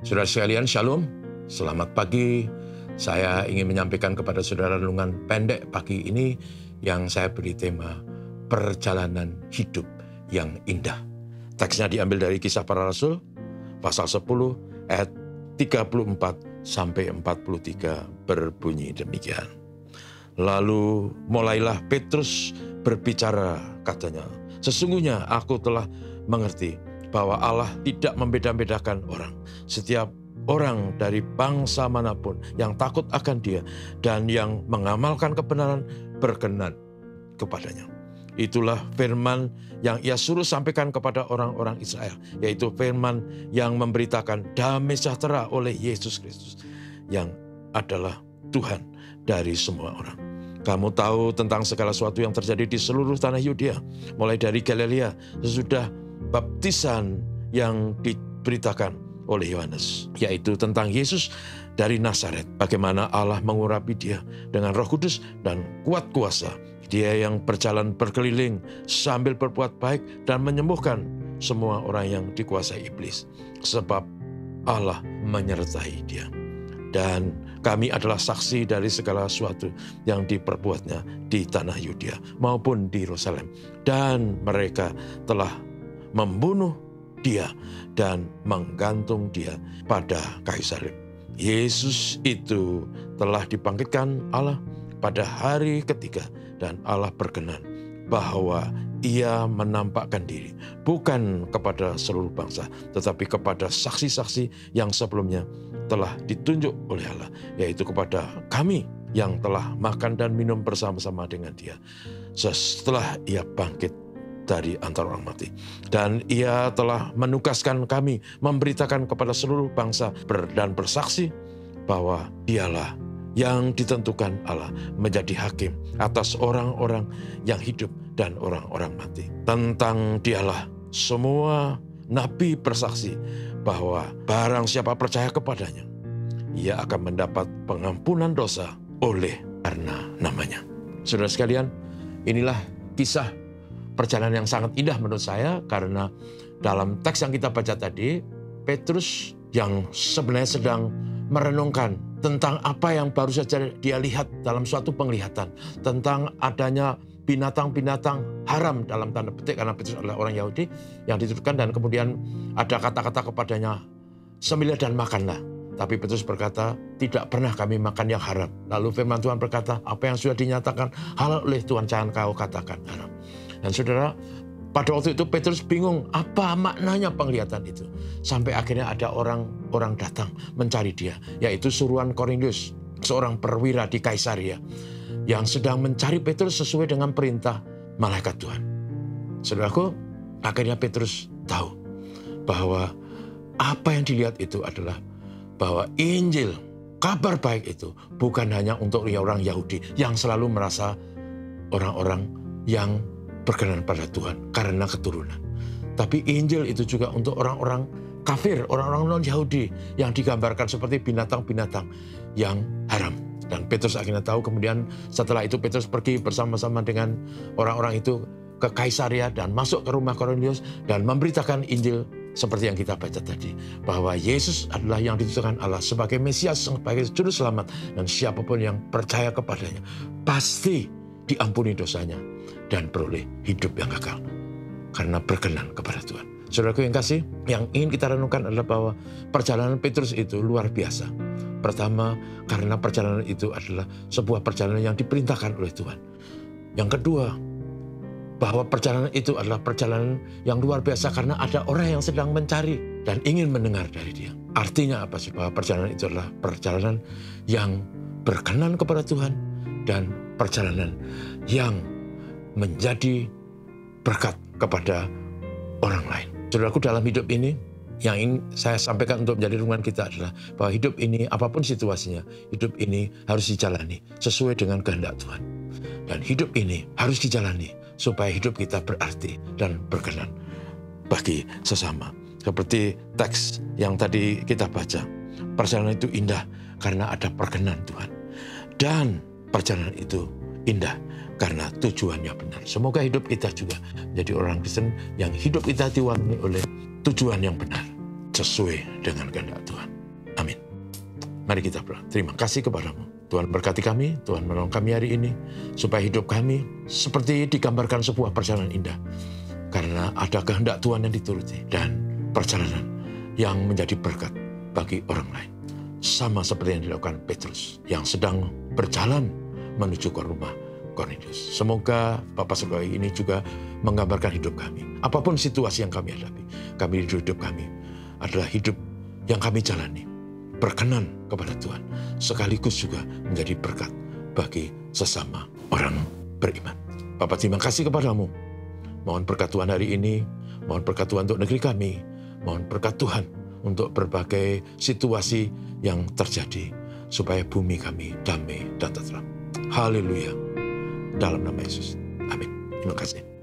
Saudara sekalian, Shalom. Selamat pagi. Saya ingin menyampaikan kepada saudara renungan pendek pagi ini yang saya beri tema perjalanan hidup yang indah. Teksnya diambil dari Kisah Para Rasul, pasal 10 ayat 34 sampai 43 berbunyi demikian. Lalu mulailah Petrus berbicara, katanya, "Sesungguhnya aku telah mengerti bahwa Allah tidak membeda-bedakan orang. Setiap orang dari bangsa manapun yang takut akan Dia dan yang mengamalkan kebenaran berkenan kepadanya." Itulah firman yang Ia suruh sampaikan kepada orang-orang Israel, yaitu firman yang memberitakan damai sejahtera oleh Yesus Kristus, yang adalah Tuhan dari semua orang. Kamu tahu tentang segala sesuatu yang terjadi di seluruh tanah Yudea, mulai dari Galilea sesudah baptisan yang diberitakan oleh Yohanes, yaitu tentang Yesus dari Nazaret, bagaimana Allah mengurapi Dia dengan Roh Kudus dan kuat kuasa. Dia yang berjalan berkeliling sambil berbuat baik dan menyembuhkan semua orang yang dikuasai iblis, sebab Allah menyertai Dia. Dan kami adalah saksi dari segala sesuatu yang diperbuatnya di tanah Yudea maupun di Yerusalem. Dan mereka telah membunuh Dia dan menggantung Dia pada kayu salib. Yesus itu telah dibangkitkan Allah pada hari ketiga, dan Allah berkenan bahwa Ia menampakkan diri bukan kepada seluruh bangsa, tetapi kepada saksi-saksi yang sebelumnya telah ditunjuk oleh Allah, yaitu kepada kami yang telah makan dan minum bersama-sama dengan Dia setelah Ia bangkit dari antara orang mati. Dan Ia telah menugaskan kami memberitakan kepada seluruh bangsa dan bersaksi bahwa Dialah yang ditentukan Allah menjadi hakim atas orang-orang yang hidup dan orang-orang mati. Tentang Dialah semua nabi bersaksi bahwa barang siapa percaya kepadanya, ia akan mendapat pengampunan dosa oleh karena namanya. Saudara sekalian, inilah kisah perjalanan yang sangat indah menurut saya, karena dalam teks yang kita baca tadi, Petrus yang sebenarnya sedang merenungkan tentang apa yang baru saja dia lihat dalam suatu penglihatan, tentang adanya binatang-binatang haram dalam tanda petik, karena Petrus adalah orang Yahudi yang dituduhkan, dan kemudian ada kata-kata kepadanya, "Sembelih dan makanlah." Tapi Petrus berkata, "Tidak pernah kami makan yang haram." Lalu firman Tuhan berkata, "Apa yang sudah dinyatakan halal oleh Tuhan, jangan kau katakan haram." Dan saudara, pada waktu itu Petrus bingung apa maknanya penglihatan itu. Sampai akhirnya ada orang datang mencari dia, yaitu suruhan Kornelius, seorang perwira di Kaisaria, yang sedang mencari Petrus sesuai dengan perintah malaikat Tuhan. Saudaraku, akhirnya Petrus tahu bahwa apa yang dilihat itu adalah bahwa Injil, kabar baik itu bukan hanya untuk orang Yahudi yang selalu merasa orang-orang yang berkenan pada Tuhan karena keturunan. Tapi Injil itu juga untuk orang-orang kafir, orang-orang non-Yahudi yang digambarkan seperti binatang-binatang yang haram. Dan Petrus akhirnya tahu. Kemudian setelah itu Petrus pergi bersama-sama dengan orang-orang itu ke Kaisaria dan masuk ke rumah Kornelius dan memberitakan Injil seperti yang kita baca tadi, bahwa Yesus adalah yang ditentukan Allah sebagai Mesias, sebagai juru selamat, dan siapapun yang percaya kepadanya pasti diampuni dosanya dan beroleh hidup yang kekal karena berkenan kepada Tuhan. Saudaraku yang kasih, yang ingin kita renungkan adalah bahwa perjalanan Petrus itu luar biasa. Pertama, karena perjalanan itu adalah sebuah perjalanan yang diperintahkan oleh Tuhan. Yang kedua, bahwa perjalanan itu adalah perjalanan yang luar biasa karena ada orang yang sedang mencari dan ingin mendengar dari dia. Artinya apa sih? Bahwa perjalanan itu adalah perjalanan yang berkenan kepada Tuhan dan perjalanan yang menjadi berkat kepada orang lain. Saudaraku, dalam hidup ini yang ingin saya sampaikan untuk menjadi renungan kita adalah bahwa hidup ini, apapun situasinya, hidup ini harus dijalani sesuai dengan kehendak Tuhan. Dan hidup ini harus dijalani supaya hidup kita berarti dan berkenan bagi sesama. Seperti teks yang tadi kita baca, perjalanan itu indah karena ada perkenan Tuhan. Dan perjalanan itu indah karena tujuannya benar. Semoga hidup kita juga menjadi orang Kristen yang hidup kita diwarnai oleh tujuan yang benar sesuai dengan kehendak Tuhan. Mari kita berdoa. Terima kasih kepadamu. Tuhan berkati kami, Tuhan menolong kami hari ini, supaya hidup kami seperti digambarkan sebuah perjalanan indah. Karena ada kehendak Tuhan yang dituruti, dan perjalanan yang menjadi berkat bagi orang lain. Sama seperti yang dilakukan Petrus, yang sedang berjalan menuju ke rumah Kornelius. Semoga Bapa Surgawi ini juga menggambarkan hidup kami. Apapun situasi yang kami hadapi, hidup kami adalah hidup yang kami jalani, berkenan kepada Tuhan, sekaligus juga menjadi berkat bagi sesama orang beriman. Bapa, terima kasih kepadamu. Mohon berkat Tuhan hari ini, mohon berkat Tuhan untuk negeri kami, mohon berkat Tuhan untuk berbagai situasi yang terjadi, supaya bumi kami damai dan tentram. Haleluya. Dalam nama Yesus. Amin. Terima kasih.